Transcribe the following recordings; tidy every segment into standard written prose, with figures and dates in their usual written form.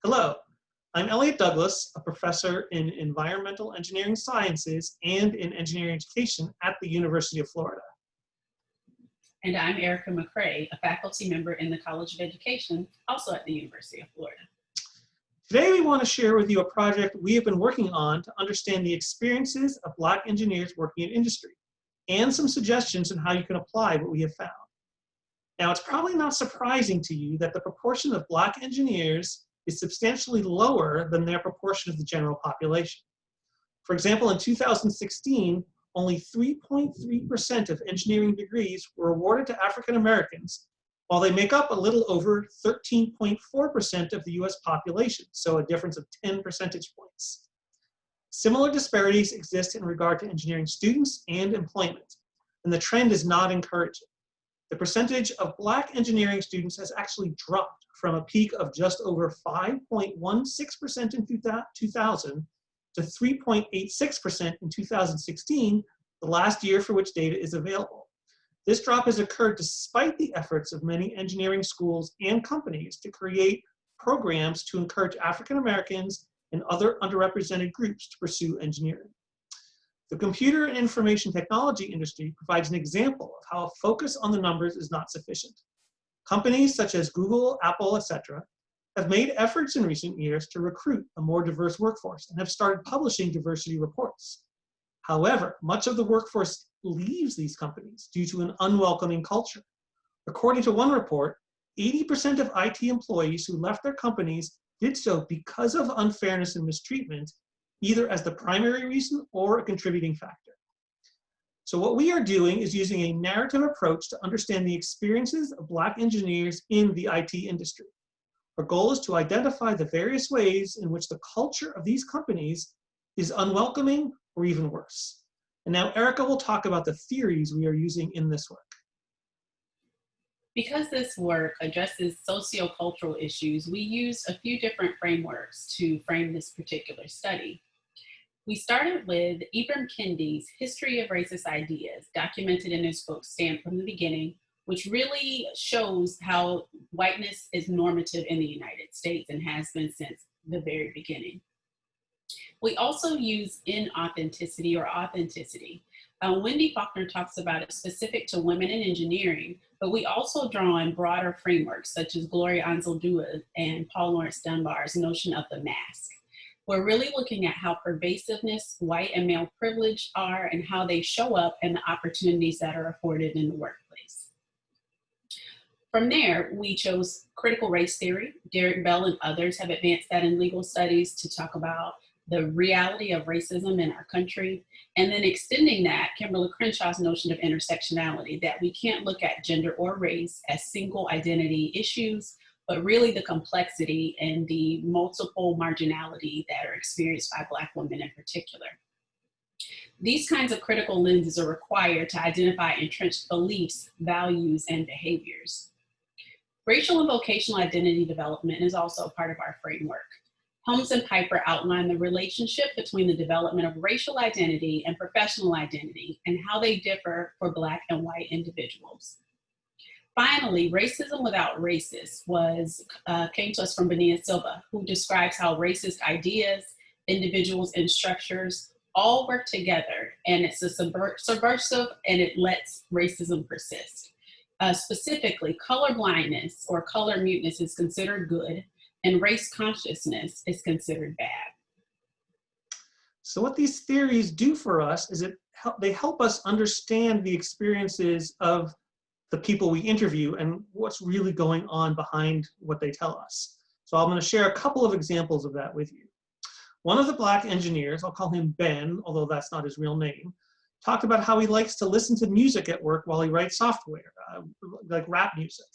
Hello, I'm Elliot Douglas, a professor in environmental engineering sciences and in engineering education at the University of Florida. And I'm Erica McCray, a faculty member in the College of Education, also at the University of Florida. Today we want to share with you a project we have been working on to understand the experiences of Black engineers working in industry, and some suggestions on how you can apply what we have found. Now, it's probably not surprising to you that the proportion of Black engineers is substantially lower than their proportion of the general population. For example, in 2016, only 3.3% of engineering degrees were awarded to African Americans, while they make up a little over 13.4% of the US population, so a difference of 10 percentage points. Similar disparities exist in regard to engineering students and employment, and the trend is not encouraging. The percentage of Black engineering students has actually dropped from a peak of just over 5.16% in 2000 to 3.86% in 2016, the last year for which data is available. This drop has occurred despite the efforts of many engineering schools and companies to create programs to encourage African Americans and other underrepresented groups to pursue engineering. The computer and information technology industry provides an example of how a focus on the numbers is not sufficient. Companies such as Google, Apple, etc., have made efforts in recent years to recruit a more diverse workforce and have started publishing diversity reports. However, much of the workforce leaves these companies due to an unwelcoming culture. According to one report, 80% of IT employees who left their companies did so because of unfairness and mistreatment, either as the primary reason or a contributing factor. So what we are doing is using a narrative approach to understand the experiences of Black engineers in the IT industry. Our goal is to identify the various ways in which the culture of these companies is unwelcoming or even worse. And now Erica will talk about the theories we are using in this work. Because this work addresses sociocultural issues, we used a few different frameworks to frame this particular study. We started with Ibram Kendi's History of Racist Ideas, documented in his book, Stand from the Beginning, which really shows how whiteness is normative in the United States and has been since the very beginning. We also use inauthenticity or authenticity. Wendy Faulkner talks about it specific to women in engineering, but we also draw on broader frameworks such as Gloria Anzaldúa and Paul Laurence Dunbar's notion of the mask. We're really looking at how pervasiveness, white and male privilege are, and how they show up and the opportunities that are afforded in the workplace. From there, we chose critical race theory. Derek Bell and others have advanced that in legal studies to talk about the reality of racism in our country, and then extending that, Kimberly Crenshaw's notion of intersectionality, that we can't look at gender or race as single identity issues, but really the complexity and the multiple marginality that are experienced by Black women in particular. These kinds of critical lenses are required to identify entrenched beliefs, values, and behaviors. Racial and vocational identity development is also part of our framework. Holmes and Piper outline the relationship between the development of racial identity and professional identity and how they differ for Black and white individuals. Finally, Racism Without Racists came to us from Benia Silva, who describes how racist ideas, individuals, and structures all work together, and it's a subversive and it lets racism persist. Specifically, color blindness or color muteness is considered good, and race consciousness is considered bad. So what these theories do for us is they help us understand the experiences of the people we interview and what's really going on behind what they tell us. So I'm going to share a couple of examples of that with you. One of the Black engineers, I'll call him Ben, although that's not his real name, talked about how he likes to listen to music at work while he writes software, like rap music.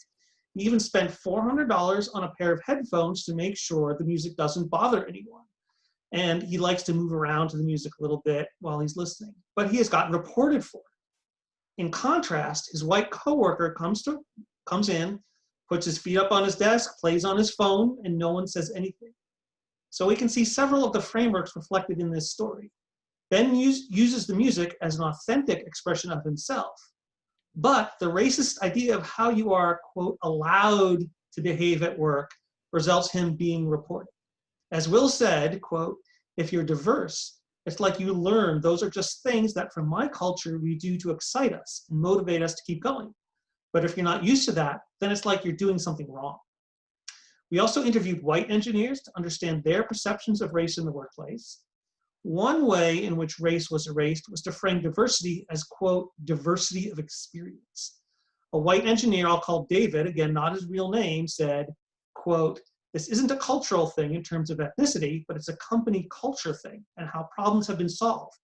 He even spent $400 on a pair of headphones to make sure the music doesn't bother anyone. And he likes to move around to the music a little bit while he's listening, but he has gotten reported for it. In contrast, his white coworker comes in, puts his feet up on his desk, plays on his phone, and no one says anything. So we can see several of the frameworks reflected in this story. Ben uses the music as an authentic expression of himself, but the racist idea of how you are, quote, allowed to behave at work results him being reported. As Will said, quote, if you're diverse, it's like you learn those are just things that from my culture we do to excite us and motivate us to keep going. But if you're not used to that, then it's like you're doing something wrong. We also interviewed white engineers to understand their perceptions of race in the workplace. One way in which race was erased was to frame diversity as, quote, diversity of experience. A white engineer I'll call David, again, not his real name, said, quote, this isn't a cultural thing in terms of ethnicity, but it's a company culture thing and how problems have been solved.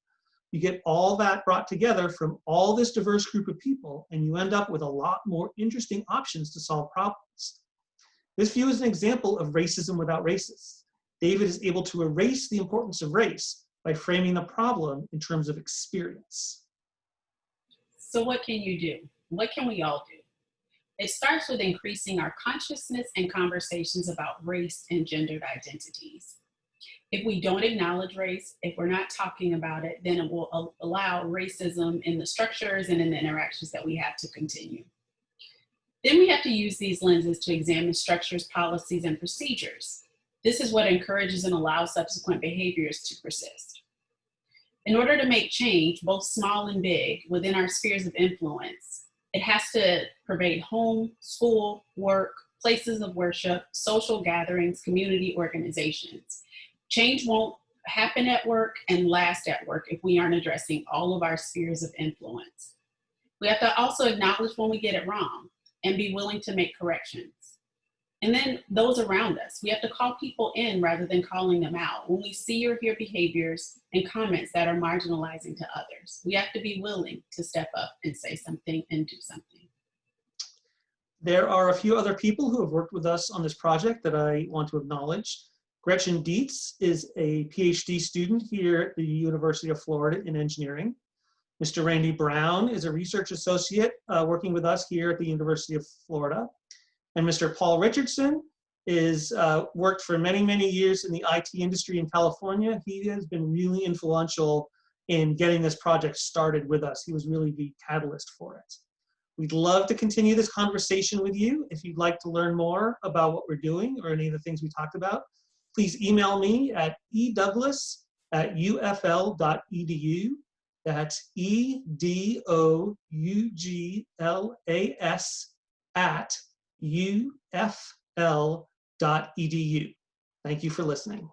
You get all that brought together from all this diverse group of people, and you end up with a lot more interesting options to solve problems. This view is an example of racism without racists. David is able to erase the importance of race by framing the problem in terms of experience. So what can you do? What can we all do? It starts with increasing our consciousness and conversations about race and gendered identities. If we don't acknowledge race, if we're not talking about it, then it will allow racism in the structures and in the interactions that we have to continue. Then we have to use these lenses to examine structures, policies, and procedures. This is what encourages and allows subsequent behaviors to persist. In order to make change, both small and big, within our spheres of influence, it has to pervade home, school, work, places of worship, social gatherings, community organizations. Change won't happen at work and last at work if we aren't addressing all of our spheres of influence. We have to also acknowledge when we get it wrong and be willing to make corrections. And then those around us, we have to call people in rather than calling them out. When we see or hear behaviors and comments that are marginalizing to others, we have to be willing to step up and say something and do something. There are a few other people who have worked with us on this project that I want to acknowledge. Gretchen Dietz is a PhD student here at the University of Florida in engineering. Mr. Randy Brown is a research associate working with us here at the University of Florida. And Mr. Paul Richardson is worked for many, many years in the IT industry in California. He has been really influential in getting this project started with us. He was really the catalyst for it. We'd love to continue this conversation with you. If you'd like to learn more about what we're doing or any of the things we talked about, please email me at edouglas@ufl.edu. That's EDOUGLAS@ufl.edu. Thank you for listening.